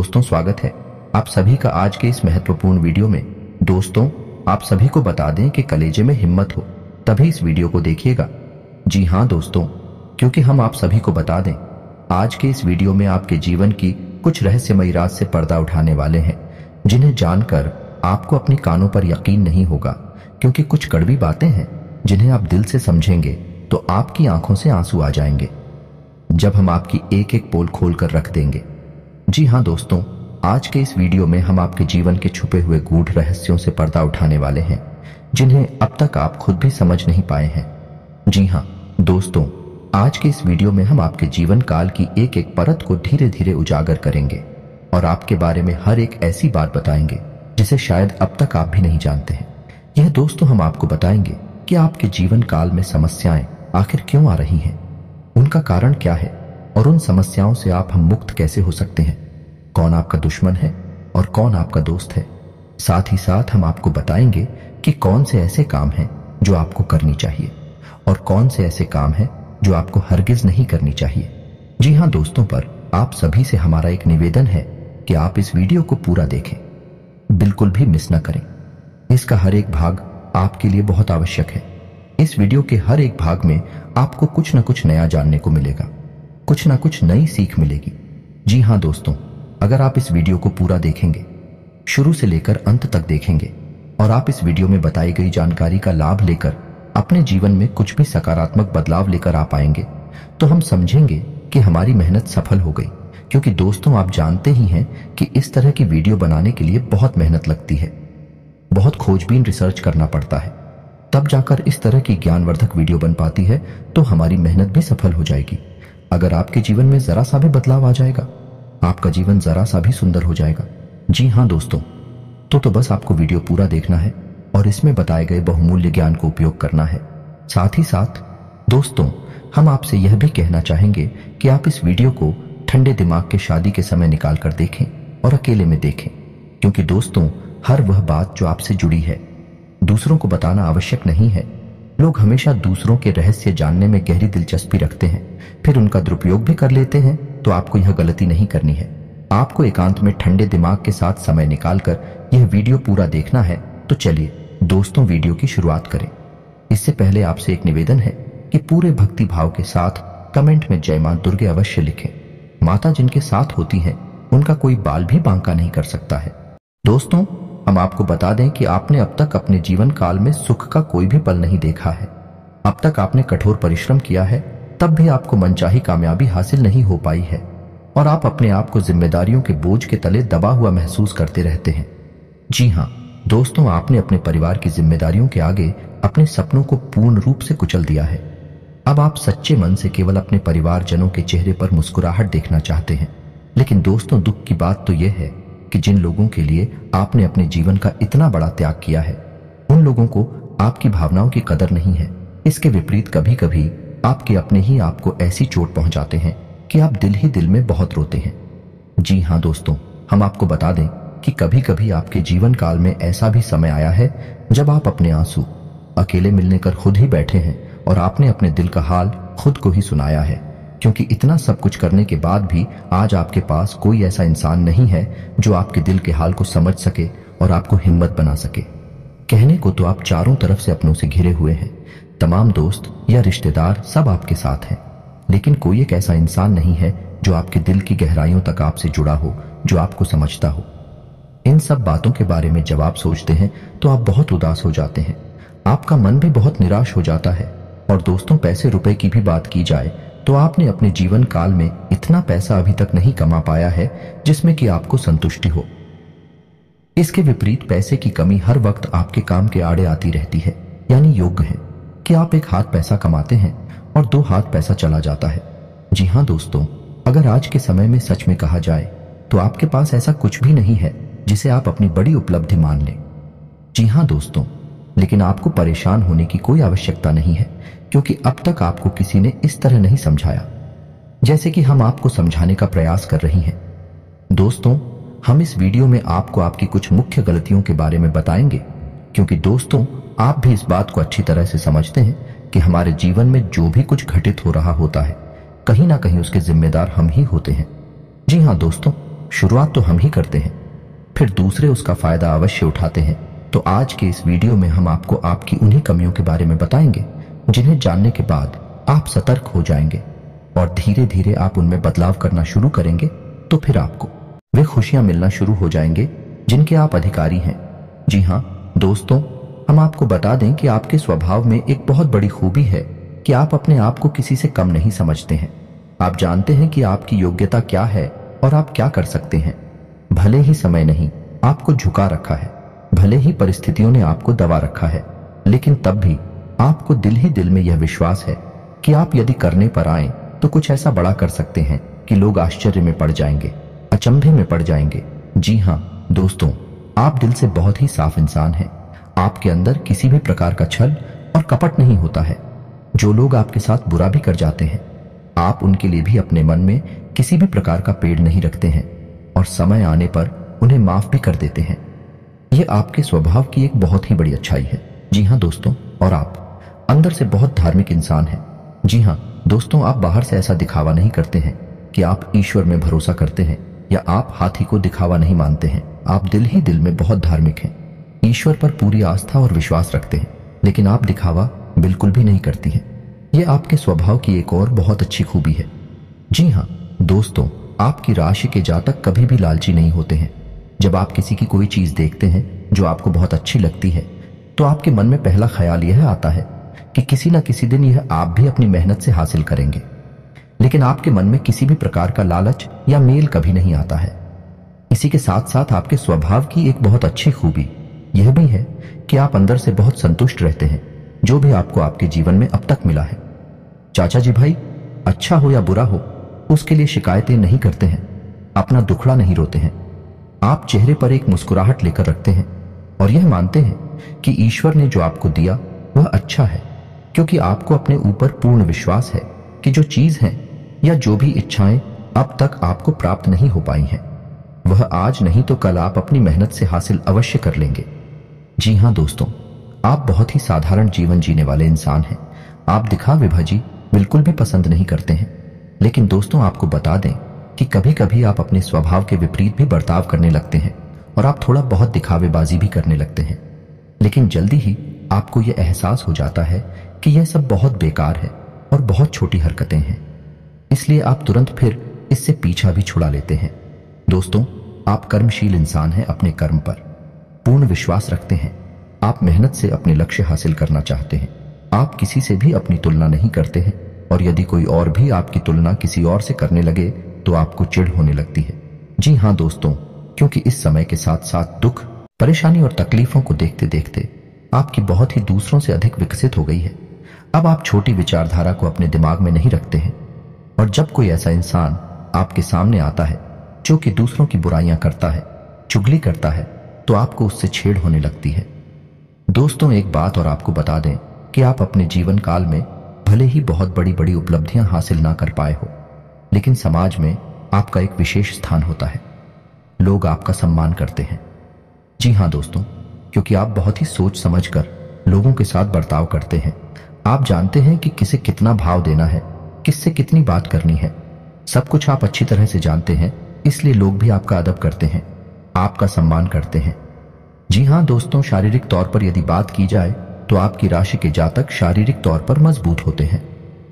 दोस्तों, स्वागत है आप सभी का आज के इस महत्वपूर्ण वीडियो में। दोस्तों, आप सभी को बता दें कि कलेजे में हिम्मत हो तभी इस वीडियो को देखिएगा। जी हाँ दोस्तों, क्योंकि हम आप सभी को बता दें, आज के इस वीडियो में आपके जीवन की कुछ रहस्यमयी राज से पर्दा उठाने वाले हैं, जिन्हें जानकर आपको अपनी कानों पर यकीन नहीं होगा, क्योंकि कुछ कड़वी बातें हैं जिन्हें आप दिल से समझेंगे तो आपकी आंखों से आंसू आ जाएंगे जब हम आपकी एक एक पोल खोल कर रख देंगे। जी हाँ दोस्तों, आज के इस वीडियो में हम आपके जीवन के छुपे हुए गूढ़ रहस्यों से पर्दा उठाने वाले हैं, जिन्हें अब तक आप खुद भी समझ नहीं पाए हैं। जी हाँ दोस्तों, आज के इस वीडियो में हम आपके जीवन काल की एक एक परत को धीरे धीरे उजागर करेंगे और आपके बारे में हर एक ऐसी बात बताएंगे जिसे शायद अब तक आप भी नहीं जानते हैं। यह दोस्तों हम आपको बताएंगे कि आपके जीवन काल में समस्याएं आखिर क्यों आ रही हैं, उनका कारण क्या है और उन समस्याओं से हम मुक्त कैसे हो सकते हैं, कौन आपका दुश्मन है और कौन आपका दोस्त है। साथ ही साथ हम आपको बताएंगे कि कौन से ऐसे काम हैं जो आपको करनी चाहिए और कौन से ऐसे काम हैं जो आपको हरगिज नहीं करनी चाहिए। जी हाँ दोस्तों, पर आप सभी से हमारा एक निवेदन है कि आप इस वीडियो को पूरा देखें, बिल्कुल भी मिस न करें। इसका हर एक भाग आपके लिए बहुत आवश्यक है। इस वीडियो के हर एक भाग में आपको कुछ न कुछ नया जानने को मिलेगा, कुछ न कुछ नई सीख मिलेगी। जी हाँ दोस्तों, अगर आप इस वीडियो को पूरा देखेंगे, शुरू से लेकर अंत तक देखेंगे और आप इस वीडियो में बताई गई जानकारी का लाभ लेकर अपने जीवन में कुछ भी सकारात्मक बदलाव लेकर आ पाएंगे, तो हम समझेंगे कि हमारी मेहनत सफल हो गई। क्योंकि दोस्तों, आप जानते ही हैं कि इस तरह की वीडियो बनाने के लिए बहुत मेहनत लगती है, बहुत खोजबीन रिसर्च करना पड़ता है, तब जाकर इस तरह की ज्ञानवर्धक वीडियो बन पाती है। तो हमारी मेहनत भी सफल हो जाएगी। अगर आपके जीवन में जरा सा भी बदलाव आ जाएगा, आपका जीवन जरा सा भी सुंदर हो जाएगा। जी हाँ दोस्तों, तो बस आपको वीडियो पूरा देखना है और इसमें बताए गए बहुमूल्य ज्ञान को उपयोग करना है। साथ ही साथ दोस्तों, हम आपसे यह भी कहना चाहेंगे कि आप इस वीडियो को ठंडे दिमाग के शादी के समय निकाल कर देखें और अकेले में देखें, क्योंकि दोस्तों, हर वह बात जो आपसे जुड़ी है दूसरों को बताना आवश्यक नहीं है। लोग हमेशा दूसरों के रहस्य जानने में गहरी दिलचस्पी रखते हैं, फिर उनका दुरुपयोग भी कर लेते हैं। तो आपको यह गलती नहीं करनी है। आपको एकांत में ठंडे दिमाग के साथ समय निकालकर यह वीडियो पूरा देखना है। तो चलिए दोस्तों, वीडियो की शुरुआत करें। इससे पहले आपसे एक निवेदन है कि पूरे भक्ति भाव के साथ कमेंट में जय मां दुर्गे अवश्य लिखें। माता जिनके साथ होती हैं, उनका कोई बाल भी बांका नहीं कर सकता है। दोस्तों, हम आपको बता दें कि आपने अब तक अपने जीवन काल में सुख का कोई भी पल नहीं देखा है। अब तक आपने कठोर परिश्रम किया है, तब भी आपको मनचाही कामयाबी हासिल नहीं हो पाई है और आप अपने आप को जिम्मेदारियों के बोझ के तले दबा हुआ महसूस करते रहते हैं। जी हाँ दोस्तों, आपने अपने परिवार की जिम्मेदारियों के आगे अपने सपनों को पूर्ण रूप से कुचल दिया है। अब आप सच्चे मन से केवल अपने परिवारजनों के चेहरे पर मुस्कुराहट देखना चाहते हैं। लेकिन दोस्तों, दुख की बात तो यह है कि जिन लोगों के लिए आपने अपने जीवन का इतना बड़ा त्याग किया है, उन लोगों को आपकी भावनाओं की कदर नहीं है। इसके विपरीत कभी कभी आपके अपने ही आपको ऐसी चोट पहुंचाते हैं कि आप दिल ही दिल में बहुत रोते हैं। जी हाँ दोस्तों, हम आपको बता दें कि कभी कभी आपके जीवन काल में ऐसा भी समय आया है जब आप अपने आंसू अकेले मिलने कर खुद ही बैठे हैं और आपने अपने दिल का हाल खुद को ही सुनाया है। क्योंकि इतना सब कुछ करने के बाद भी आज आपके पास कोई ऐसा इंसान नहीं है जो आपके दिल के हाल को समझ सके और आपको हिम्मत बना सके। कहने को तो आप चारों तरफ से अपनों से घिरे हुए हैं, तमाम दोस्त या रिश्तेदार सब आपके साथ हैं, लेकिन कोई एक ऐसा इंसान नहीं है जो आपके दिल की गहराइयों तक आपसे जुड़ा हो, जो आपको समझता हो। इन सब बातों के बारे में जब आप सोचते हैं तो आप बहुत उदास हो जाते हैं, आपका मन भी बहुत निराश हो जाता है। और दोस्तों, पैसे रुपए की भी बात की जाए तो आपने अपने जीवन काल में इतना पैसा अभी तक नहीं कमा पाया है जिसमें कि आपको संतुष्टि हो। इसके विपरीत पैसे की कमी हर वक्त आपके काम के आड़े आती रहती है। यानी योग्य है कि आप एक हाथ पैसा कमाते हैं और दो हाथ पैसा चला जाता है। जी हाँ दोस्तों, अगर आज के समय में सच में कहा जाए तो आपके पास ऐसा कुछ भी नहीं है जिसे आप अपनी बड़ी उपलब्धि मान लें। जी हाँ दोस्तों, लेकिन आपको परेशान होने की कोई आवश्यकता नहीं है, क्योंकि अब तक आपको किसी ने इस तरह नहीं समझाया जैसे कि हम आपको समझाने का प्रयास कर रही हैं। दोस्तों, हम इस वीडियो में आपको आपकी कुछ मुख्य गलतियों के बारे में बताएंगे, क्योंकि दोस्तों, आप भी इस बात को अच्छी तरह से समझते हैं कि हमारे जीवन में जो भी कुछ घटित हो रहा होता है, कहीं ना कहीं उसके जिम्मेदार हम ही होते हैं। जी हाँ दोस्तों, शुरुआत तो हम ही करते हैं, फिर दूसरे उसका फायदा अवश्य उठाते हैं। तो आज के इस वीडियो में हम आपको आपकी उन्हीं कमियों के बारे में बताएंगे जिन्हें जानने के बाद आप सतर्क हो जाएंगे और धीरे धीरे आप उनमें बदलाव करना शुरू करेंगे। तो फिर आपको वे खुशियां मिलना शुरू हो जाएंगे जिनके आप अधिकारी हैं। जी हाँ दोस्तों, हम आपको बता दें कि आपके स्वभाव में एक बहुत बड़ी खूबी है कि आप अपने आप को किसी से कम नहीं समझते हैं। आप जानते हैं कि आपकी योग्यता क्या है और आप क्या कर सकते हैं। भले ही समय नहीं आपको झुका रखा है, भले ही परिस्थितियों ने आपको दबा रखा है, लेकिन तब भी आपको दिल ही दिल में यह विश्वास है कि आप यदि करने पर आए तो कुछ ऐसा बड़ा कर सकते हैं कि लोग आश्चर्य में पड़ जाएंगे, अचंभे में पड़ जाएंगे। जी हाँ दोस्तों, आप दिल से बहुत ही साफ इंसान हैं। आपके अंदर किसी भी प्रकार का छल और कपट नहीं होता है। जो लोग आपके साथ बुरा भी कर जाते हैं, आप उनके लिए भी अपने मन में किसी भी प्रकार का पेड़ नहीं रखते हैं और समय आने पर उन्हें माफ भी कर देते हैं। यह आपके स्वभाव की एक बहुत ही बड़ी अच्छाई है। जी हाँ दोस्तों, और आप अंदर से बहुत धार्मिक इंसान हैं। जी हाँ दोस्तों, आप बाहर से ऐसा दिखावा नहीं करते हैं कि आप ईश्वर में भरोसा करते हैं या आप हाथी को दिखावा नहीं मानते हैं। आप दिल ही दिल में बहुत धार्मिक हैं, ईश्वर पर पूरी आस्था और विश्वास रखते हैं, लेकिन आप दिखावा बिल्कुल भी नहीं करती हैं। यह आपके स्वभाव की एक और बहुत अच्छी खूबी है। जी हाँ दोस्तों, आपकी राशि के जातक कभी भी लालची नहीं होते हैं। जब आप किसी की कोई चीज देखते हैं जो आपको बहुत अच्छी लगती है, तो आपके मन में पहला ख्याल यह आता है कि किसी न किसी दिन यह आप भी अपनी मेहनत से हासिल करेंगे, लेकिन आपके मन में किसी भी प्रकार का लालच या मेल कभी नहीं आता है। इसी के साथ साथ आपके स्वभाव की एक बहुत अच्छी खूबी यह भी है कि आप अंदर से बहुत संतुष्ट रहते हैं जो भी आपको आपके जीवन में अब तक मिला है। चाचा जी भाई, अच्छा हो या बुरा हो, उसके लिए शिकायतें नहीं करते हैं, अपना दुखड़ा नहीं रोते हैं। आप चेहरे पर एक मुस्कुराहट लेकर रखते हैं और यह मानते हैं कि ईश्वर ने जो आपको दिया वह अच्छा है, क्योंकि आपको अपने ऊपर पूर्ण विश्वास है कि जो चीज है या जो भी इच्छाएं अब तक आपको प्राप्त नहीं हो पाई हैं, वह आज नहीं तो कल आप अपनी मेहनत से हासिल अवश्य कर लेंगे। जी हाँ दोस्तों, आप बहुत ही साधारण जीवन जीने वाले इंसान हैं। आप दिखावेबाजी बिल्कुल भी पसंद नहीं करते हैं, लेकिन दोस्तों आपको बता दें कि कभी कभी आप अपने स्वभाव के विपरीत भी बर्ताव करने लगते हैं और आप थोड़ा बहुत दिखावेबाजी भी करने लगते हैं, लेकिन जल्दी ही आपको यह एहसास हो जाता है कि यह सब बहुत बेकार है और बहुत छोटी हरकतें हैं, इसलिए आप तुरंत फिर इससे पीछा भी छुड़ा लेते हैं। दोस्तों, आप कर्मशील इंसान हैं, अपने कर्म पर पूर्ण विश्वास रखते हैं। आप मेहनत से अपने लक्ष्य हासिल करना चाहते हैं। आप किसी से भी अपनी तुलना नहीं करते हैं और यदि कोई और भी आपकी तुलना किसी और से करने लगे तो आपको चिढ़ होने लगती है। जी हाँ दोस्तों, क्योंकि इस समय के साथ साथ दुख, परेशानी और तकलीफों को देखते देखते आपकी बहुत ही दूसरों से अधिक विकसित हो गई है। अब आप छोटी विचारधारा को अपने दिमाग में नहीं रखते हैं और जब कोई ऐसा इंसान आपके सामने आता है जो कि दूसरों की बुराइयां करता है, चुगली करता है, तो आपको उससे छेड़ होने लगती है। दोस्तों, एक बात और आपको बता दें कि आप अपने जीवन काल में भले ही बहुत बड़ी बड़ी उपलब्धियां हासिल ना कर पाए हो, लेकिन समाज में आपका एक विशेष स्थान होता है। लोग आपका सम्मान करते हैं। जी हाँ दोस्तों, क्योंकि आप बहुत ही सोच समझकर लोगों के साथ बर्ताव करते हैं। आप जानते हैं कि किसे कितना भाव देना है, किससे कितनी बात करनी है, सब कुछ आप अच्छी तरह से जानते हैं, इसलिए लोग भी आपका अदब करते हैं, आपका सम्मान करते हैं। जी हाँ दोस्तों, शारीरिक तौर पर यदि बात की जाए तो आपकी राशि के जातक शारीरिक तौर पर मजबूत होते हैं।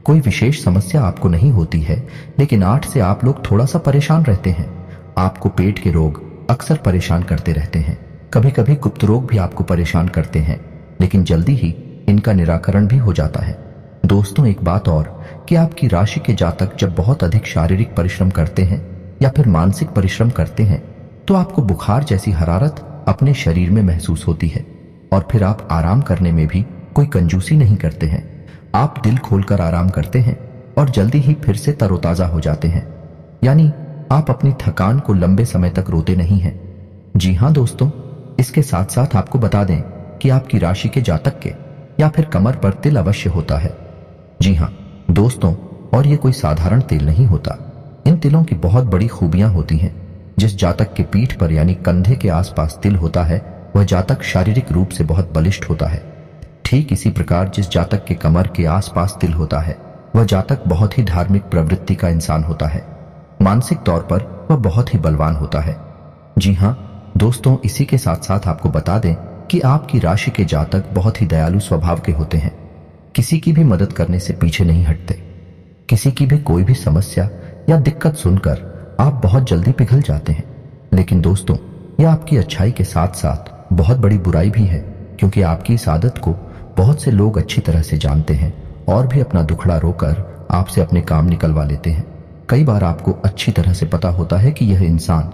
कोई विशेष समस्या आपको नहीं होती है, लेकिन 8 से आप लोग थोड़ा सा परेशान रहते हैं। आपको पेट के रोग अक्सर परेशान करते रहते हैं। कभी कभी गुप्त रोग भी आपको परेशान करते हैं, लेकिन जल्दी ही इनका निराकरण भी हो जाता है। दोस्तों, एक बात और कि आपकी राशि के जातक जब बहुत अधिक शारीरिक परिश्रम करते हैं या फिर मानसिक परिश्रम करते हैं तो आपको बुखार जैसी हरारत अपने शरीर में महसूस होती है और फिर आप आराम करने में भी कोई कंजूसी नहीं करते हैं। आप दिल खोलकर आराम करते हैं और जल्दी ही फिर से तरोताजा हो जाते हैं, यानी आप अपनी थकान को लंबे समय तक रोते नहीं हैं। जी हाँ दोस्तों, इसके साथ साथ आपको बता दें कि आपकी राशि के जातक के या फिर कमर पर तिल अवश्य होता है। जी हाँ दोस्तों, और ये कोई साधारण तिल नहीं होता। इन तिलों की बहुत बड़ी खूबियां होती हैं। जिस जातक के पीठ पर यानी कंधे के आसपास तिल होता है वह जातक शारीरिक रूप से बहुत बलिष्ठ होता है। ठीक इसी प्रकार जिस जातक के कमर के आसपास तिल होता है वह जातक बहुत ही धार्मिक प्रवृत्ति का इंसान होता है। मानसिक तौर पर वह बहुत ही बलवान होता है। जी हाँ दोस्तों, इसी के साथ साथ आपको बता दें कि आपकी राशि के जातक बहुत ही दयालु स्वभाव के होते हैं। किसी की भी मदद करने से पीछे नहीं हटते। किसी की भी कोई भी समस्या या दिक्कत सुनकर आप बहुत जल्दी पिघल जाते हैं। लेकिन दोस्तों, यह आपकी अच्छाई के साथ साथ बहुत बड़ी बुराई भी है, क्योंकि आपकी इस आदत को बहुत से लोग अच्छी तरह से जानते हैं और भी अपना दुखड़ा रोकर आपसे अपने काम निकलवा लेते हैं। कई बार आपको अच्छी तरह से पता होता है कि यह इंसान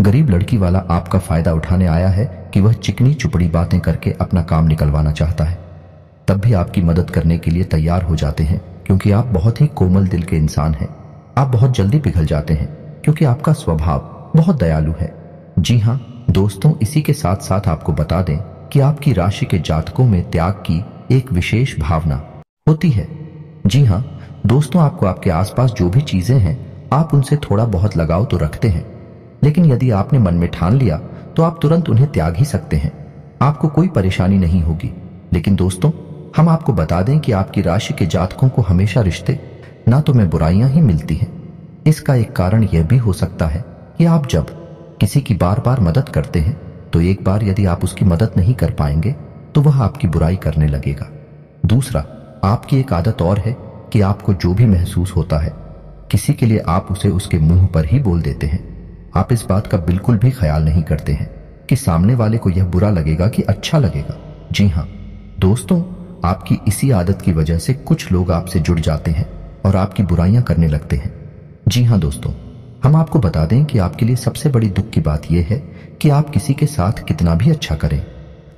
गरीब लड़की वाला आपका फायदा उठाने आया है, कि वह चिकनी चुपड़ी बातें करके अपना काम निकलवाना चाहता है। तब भी आपकी मदद करने के लिए तैयार हो जाते हैं, क्योंकि आप बहुत ही कोमल दिल के इंसान हैं। आप बहुत जल्दी पिघल जाते हैं क्योंकि आपका स्वभाव बहुत दयालु है। जी हाँ दोस्तों, इसी के साथ साथ आपको बता दें कि आपकी राशि के जातकों में त्याग की एक विशेष भावना होती है। जी हाँ दोस्तों, आपको आपके आसपास जो भी चीजें हैं आप उनसे थोड़ा बहुत लगाव तो रखते हैं, लेकिन यदि आपने मन में ठान लिया तो आप तुरंत उन्हें त्याग ही सकते हैं। आपको कोई परेशानी नहीं होगी। लेकिन दोस्तों, हम आपको बता दें कि आपकी राशि के जातकों को हमेशा रिश्ते नातों में बुराइयां ही मिलती हैं। इसका एक कारण यह भी हो सकता है कि आप जब किसी की बार बार मदद करते हैं तो एक बार यदि आप उसकी मदद नहीं कर पाएंगे तो वह आपकी बुराई करने लगेगा। दूसरा, आपकी एक आदत और है कि आपको जो भी महसूस होता है किसी के लिए आप उसे उसके मुंह पर ही बोल देते हैं। आप इस बात का बिल्कुल भी ख्याल नहीं करते हैं कि सामने वाले को यह बुरा लगेगा कि अच्छा लगेगा। जी हाँ दोस्तों, आपकी इसी आदत की वजह से कुछ लोग आपसे जुड़ जाते हैं और आपकी बुराइयां करने लगते हैं। जी हाँ दोस्तों, हम आपको बता दें कि आपके लिए सबसे बड़ी दुख की बात यह है कि आप किसी के साथ कितना भी अच्छा करें,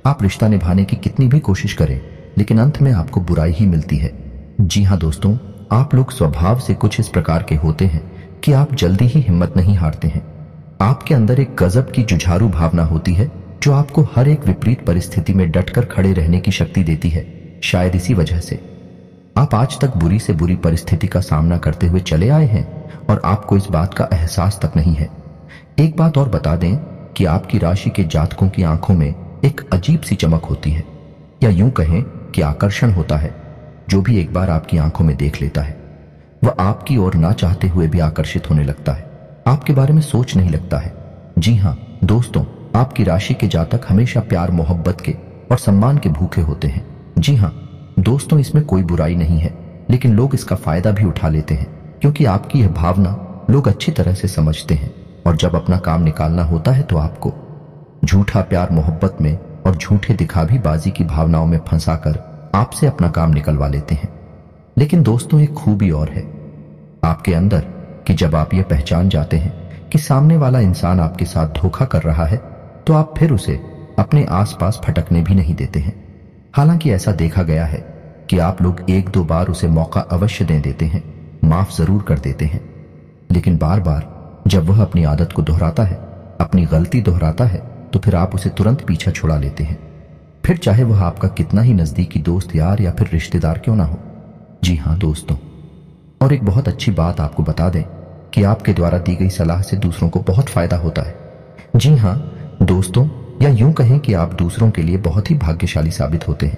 आप रिश्ता निभाने की कितनी भी कोशिश करें, लेकिन अंत में आपको बुराई ही मिलती है। जी हाँ दोस्तों, आप लोग स्वभाव से कुछ इस प्रकार के होते हैं कि आप जल्दी ही हिम्मत नहीं हारते हैं। आपके अंदर एक गजब की जुझारू भावना होती है जो आपको हर एक विपरीत परिस्थिति में डटकर खड़े रहने की शक्ति देती है। शायद इसी वजह से आप आज तक बुरी से बुरी परिस्थिति का सामना करते हुए चले आए हैं और आपको इस बात का एहसास तक नहीं है। एक बात और बता दें कि आपकी राशि के जातकों की आंखों में एक अजीब सी चमक होती है, या यूं कहें कि आकर्षण होता है। जो भी एक बार आपकी आंखों में देख लेता है वह आपकी ओर ना चाहते हुए भी आकर्षित होने लगता है, आपके बारे में सोच नहीं लगता है। जी हाँ दोस्तों, आपकी राशि के जातक हमेशा प्यार मोहब्बत के और सम्मान के भूखे होते हैं। जी हाँ दोस्तों, इसमें कोई बुराई नहीं है, लेकिन लोग इसका फायदा भी उठा लेते हैं, क्योंकि आपकी यह भावना लोग अच्छी तरह से समझते हैं। और जब अपना काम निकालना होता है तो आपको झूठा प्यार मोहब्बत में और झूठे दिखावी बाजी की भावनाओं में फंसाकर आपसे अपना काम निकलवा लेते हैं। लेकिन दोस्तों, एक खूबी और है आपके अंदर कि जब आप ये पहचान जाते हैं कि सामने वाला इंसान आपके साथ धोखा कर रहा है तो आप फिर उसे अपने आसपास फटकने भी नहीं देते हैं। हालांकि ऐसा देखा गया है कि आप लोग एक दो बार उसे मौका अवश्य दे देते हैं, माफ जरूर कर देते हैं, लेकिन बार बार जब वह अपनी आदत को दोहराता है, अपनी गलती दोहराता है, तो फिर आप उसे तुरंत पीछा छुड़ा लेते हैं, फिर चाहे वह आपका कितना ही नजदीकी दोस्त यार या फिर रिश्तेदार क्यों ना हो। जी हाँ दोस्तों, और एक बहुत अच्छी बात आपको बता दें कि आपके द्वारा दी गई सलाह से दूसरों को बहुत फायदा होता है। जी हाँ दोस्तों, या यूं कहें कि आप दूसरों के लिए बहुत ही भाग्यशाली साबित होते हैं।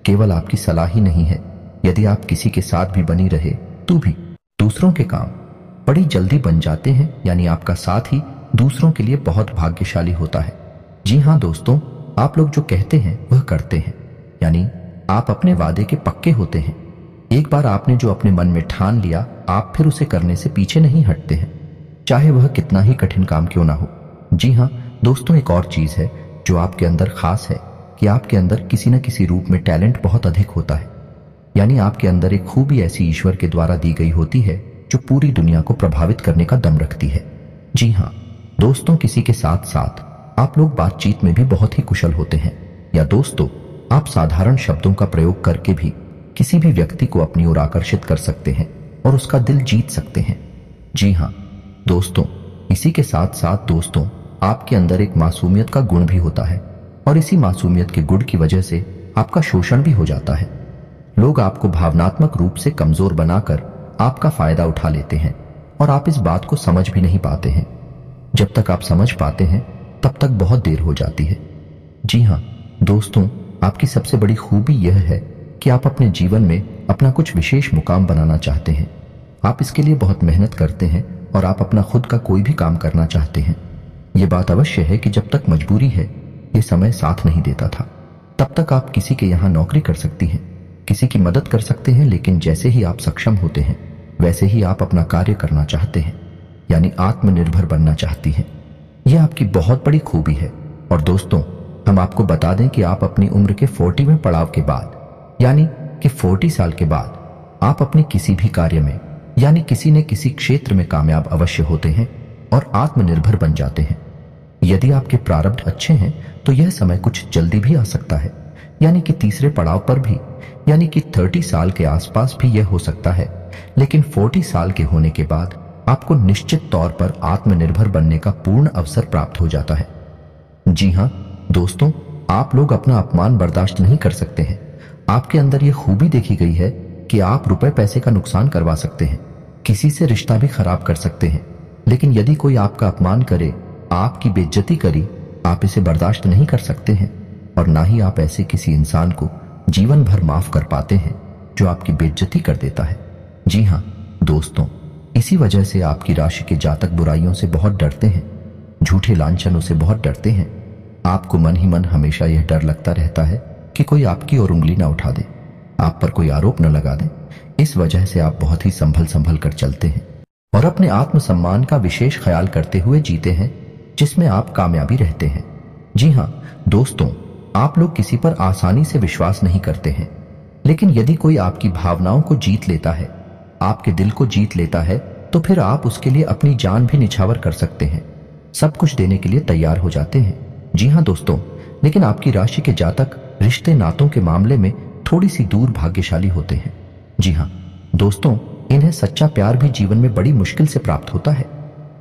केवल आपकी सलाह ही नहीं है, यदि आप किसी के साथ भी बनी रहे तो भी दूसरों के काम बड़ी जल्दी बन जाते हैं, यानी आपका साथ ही दूसरों के लिए बहुत भाग्यशाली होता है। जी हाँ दोस्तों, आप लोग जो कहते हैं वह करते हैं, यानी आप अपने वादे के पक्के होते हैं। एक बार आपने जो अपने मन में ठान लिया, आप फिर उसे करने से पीछे नहीं हटते हैं, चाहे वह कितना ही कठिन काम क्यों ना हो। जी हाँ दोस्तों, एक और चीज है जो आपके अंदर खास है कि आपके अंदर किसी न किसी रूप में टैलेंट बहुत अधिक होता है, यानी आपके अंदर एक खूबी ऐसी ईश्वर के द्वारा दी गई होती है जो पूरी दुनिया को प्रभावित करने का दम रखती है। जी हाँ दोस्तों, किसी के साथ साथ आप लोग बातचीत में भी बहुत ही कुशल होते हैं, या दोस्तों आप साधारण शब्दों का प्रयोग करके भी किसी भी व्यक्ति को अपनी ओर आकर्षित कर सकते हैं और उसका दिल जीत सकते हैं। जी हाँ दोस्तों, इसी के साथ साथ दोस्तों आपके अंदर एक मासूमियत का गुण भी होता है, और इसी मासूमियत के गुण की वजह से आपका शोषण भी हो जाता है। लोग आपको भावनात्मक रूप से कमजोर बनाकर आपका फायदा उठा लेते हैं और आप इस बात को समझ भी नहीं पाते हैं। जब तक आप समझ पाते हैं तब तक बहुत देर हो जाती है। जी हाँ दोस्तों, आपकी सबसे बड़ी खूबी यह है कि आप अपने जीवन में अपना कुछ विशेष मुकाम बनाना चाहते हैं। आप इसके लिए बहुत मेहनत करते हैं और आप अपना खुद का कोई भी काम करना चाहते हैं। ये बात अवश्य है कि जब तक मजबूरी है, ये समय साथ नहीं देता था, तब तक आप किसी के यहाँ नौकरी कर सकती हैं, किसी की मदद कर सकते हैं, लेकिन जैसे ही आप सक्षम होते हैं वैसे ही आप अपना कार्य करना चाहते हैं, यानी आत्मनिर्भर बनना चाहती हैं। यह आपकी बहुत बड़ी खूबी है। और दोस्तों, हम आपको बता दें कि आप अपनी उम्र के 40वें पड़ाव के बाद, यानी कि 40 साल के बाद, आप अपने किसी भी कार्य में यानी किसी न किसी क्षेत्र में कामयाब अवश्य होते हैं और आत्मनिर्भर बन जाते हैं। यदि आपके प्रारब्ध अच्छे हैं तो यह समय कुछ जल्दी भी आ सकता है, यानी कि तीसरे पड़ाव पर भी, यानी कि 30 साल के आसपास भी यह हो सकता है। लेकिन 40 साल के होने के बाद आपको निश्चित तौर पर आत्मनिर्भर बनने का पूर्ण अवसर प्राप्त हो जाता है। जी हाँ दोस्तों, आप लोग अपना अपमान बर्दाश्त नहीं कर सकते हैं। आपके अंदर यह खूबी देखी गई है कि आप रुपए पैसे का नुकसान करवा सकते हैं, किसी से रिश्ता भी खराब कर सकते हैं, लेकिन यदि कोई आपका अपमान करे, आपकी बेइज्जती करी, आप इसे बर्दाश्त नहीं कर सकते हैं और ना ही आप ऐसे किसी इंसान को जीवन भर माफ कर पाते हैं जो आपकी बेइज्जती कर देता है। जी हाँ दोस्तों, इसी वजह से आपकी राशि के जातक बुराइयों से बहुत डरते हैं, झूठे लांछनों से बहुत डरते हैं। आपको मन ही मन हमेशा यह डर लगता रहता है कि कोई आपकी ओर उंगली ना उठा दे, आप पर कोई आरोप न लगा दे। इस वजह से आप बहुत ही संभल संभल कर चलते हैं और अपने आत्मसम्मान का विशेष ख्याल करते हुए जीते हैं, जिसमें आप कामयाबी रहते हैं। जी हाँ दोस्तों, आप लोग किसी पर आसानी से विश्वास नहीं करते हैं, लेकिन यदि कोई आपकी भावनाओं को जीत लेता है, आपके दिल को जीत लेता है, तो फिर आप उसके लिए अपनी जान भी निछावर कर सकते हैं, सब कुछ देने के लिए तैयार हो जाते हैं। जी हाँ दोस्तों, लेकिन आपकी राशि के जातक रिश्ते नातों के मामले में थोड़ी सी दूर भाग्यशाली होते हैं। जी हाँ दोस्तों, इन्हें सच्चा प्यार भी जीवन में बड़ी मुश्किल से प्राप्त होता है,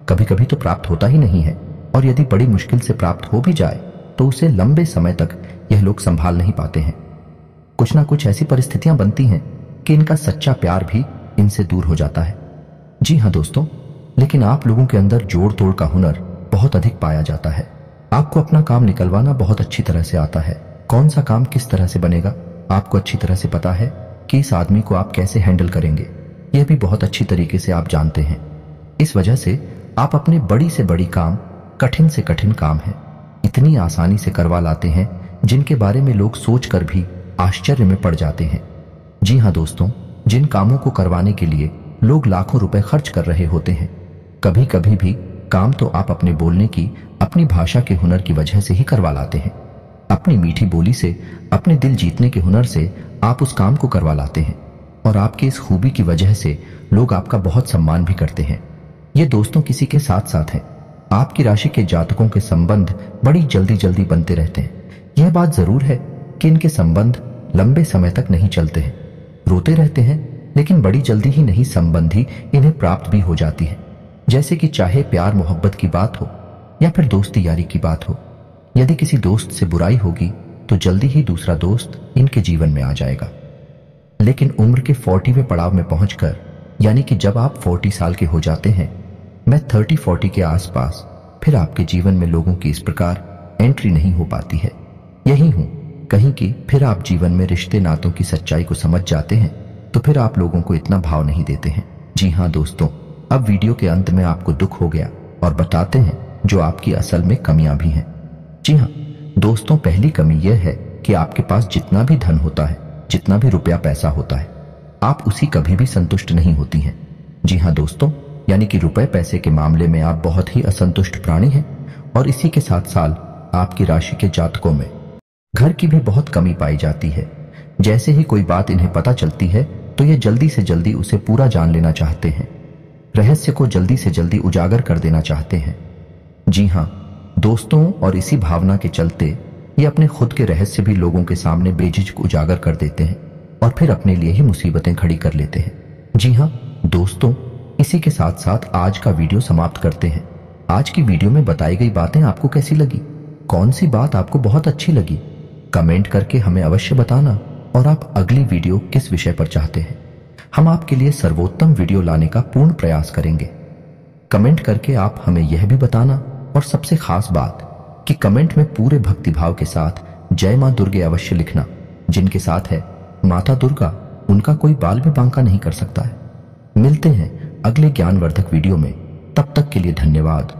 कभी कभी तो प्राप्त होता ही नहीं है, और यदि बड़ी मुश्किल से प्राप्त हो भी जाए तो उसे लंबे समय तक यह लोग संभाल नहीं पाते हैं। कुछ ना कुछ ऐसी परिस्थितियां बनती हैं कि इनका सच्चा प्यार भी इनसे दूर हो जाता है। जी हाँ दोस्तों, लेकिन आप लोगों के अंदर जोड़ तोड़ का हुनर बहुत अधिक पाया जाता है। आपको अपना काम निकलवाना बहुत अच्छी तरह से आता है। कौन सा काम किस तरह से बनेगा आपको अच्छी तरह से पता है कि इस आदमी को आप कैसे हैंडल करेंगे, यह भी बहुत अच्छी तरीके से आप जानते हैं। इस वजह से आप अपने बड़ी से बड़ी काम, कठिन से कठिन काम है, इतनी आसानी से करवा लाते हैं जिनके बारे में लोग सोचकर भी आश्चर्य में पड़ जाते हैं। जी हाँ दोस्तों, जिन कामों को करवाने के लिए लोग लाखों रुपए खर्च कर रहे होते हैं, कभी कभी भी काम तो आप अपने बोलने की, अपनी भाषा के हुनर की वजह से ही करवा लाते हैं। अपनी मीठी बोली से, अपने दिल जीतने के हुनर से आप उस काम को करवा लाते हैं और आपके इस खूबी की वजह से लोग आपका बहुत सम्मान भी करते हैं। ये दोस्तों किसी के साथ साथ है, आपकी राशि के जातकों के संबंध बड़ी जल्दी जल्दी बनते रहते हैं। यह बात जरूर है कि इनके संबंध लंबे समय तक नहीं चलते हैं, रोते रहते हैं, लेकिन बड़ी जल्दी ही नहीं संबंधी इन्हें प्राप्त भी हो जाती है। जैसे कि चाहे प्यार मोहब्बत की बात हो या फिर दोस्ती यारी की बात हो, यदि किसी दोस्त से बुराई होगी तो जल्दी ही दूसरा दोस्त इनके जीवन में आ जाएगा। लेकिन उम्र के 40वें पड़ाव में पहुंचकर, यानी कि जब आप 40 साल के हो जाते हैं, मैं 30-40 के आसपास, फिर आपके जीवन में लोगों की इस प्रकार एंट्री नहीं हो पाती है। यही हूं कहीं कि फिर आप जीवन में रिश्ते नातों की सच्चाई को समझ जाते हैं, तो फिर आप लोगों को इतना भाव नहीं देते हैं। जी हाँ दोस्तों, अब वीडियो के अंत में आपको दुख हो गया और बताते हैं जो आपकी असल में कमियां भी हैं। जी हाँ दोस्तों, पहली कमी यह है कि आपके पास जितना भी धन होता है, जितना भी रुपया पैसा होता है, आप उसी कभी भी संतुष्ट नहीं होती हैं। जी हाँ दोस्तों, यानी कि रुपए पैसे के मामले में आप बहुत ही असंतुष्ट प्राणी हैं और इसी के साथ साथ आपकी राशि के जातकों में घर की भी बहुत कमी पाई जाती है। जैसे ही कोई बात इन्हें पता चलती है तो ये जल्दी से जल्दी उसे पूरा जान लेना चाहते हैं, रहस्य को जल्दी से जल्दी उजागर कर देना चाहते हैं। जी हाँ दोस्तों, और इसी भावना के चलते ये अपने खुद के रहस्य भी लोगों के सामने बेझिझक उजागर कर देते हैं और फिर अपने लिए ही मुसीबतें खड़ी कर लेते हैं। जी हाँ दोस्तों, इसी के साथ साथ आज का वीडियो समाप्त करते हैं। आज की वीडियो में बताई गई बातें आपको कैसी लगी? कौन सी बात आपको बहुत अच्छी लगी? कमेंट करके हमें अवश्य बताना और आप अगली वीडियो किस विषय पर चाहते हैं। हम आपके लिए सर्वोत्तम वीडियो लाने का पूर्ण प्रयास करेंगे। कमेंट करके आप हमें यह भी बताना, और सबसे खास बात कि कमेंट में पूरे भक्तिभाव के साथ जय मां दुर्गे अवश्य लिखना। जिनके साथ है माता दुर्गा, उनका कोई बाल भी बांका नहीं कर सकता है। मिलते हैं अगले ज्ञानवर्धक वीडियो में। तब तक के लिए धन्यवाद।